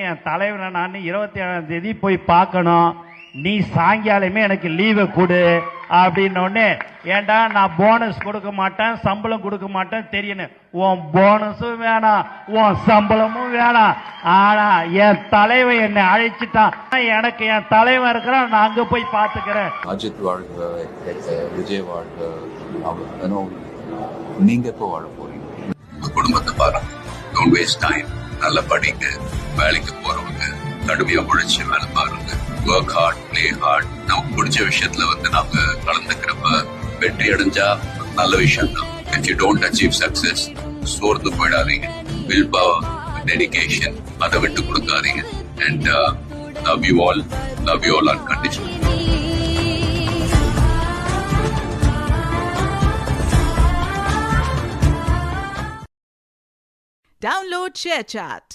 என் தலைவனை நான் 27ஆம் தேதி போய் பார்க்கணும், நீ சாயங்காலமே எனக்கு லீவை கொடு அப்படின்னோடனே, ஏண்டா நான் போனஸ் கொடுக்க மாட்டேன், சம்பளம் கொடுக்க மாட்டேன் தெரியணும், உன் போனஸும் வேணாம், உன் சம்பளமும் வேணாம், ஆனா என் தலைவன் என்னை அழைச்சிட்டான், எனக்கு என் தலைவன் இருக்கிறான், நான் அங்க போய் பார்த்துக்கிறேன். அஜித் வாழ்க, விஜய் வாழ்க, நீங்க எப்போ வாழ போறீங்க? குடும்பத்தை பாருங்க, டோன்ட் வேஸ்ட் டைம், நல்லா படிங்க, வேலைக்கு போறவங்க கடுமையா உழைச்சி வேலை பாருங்க, ஒர்க் ஹார்ட், பிளே ஹார்ட். நமக்கு பிடிச்ச விஷயத்துல நாம கலந்துக்கிறப்ப வெற்றி அடைஞ்சா நல்ல விஷயம் தான். If you don't achieve success, சோர்ந்து போயிடாதீங்க. வில் பவர், டெடிகேஷன், அதை விட்டு கொடுக்காதீங்க. And love you all unconditional. Download ShareChat.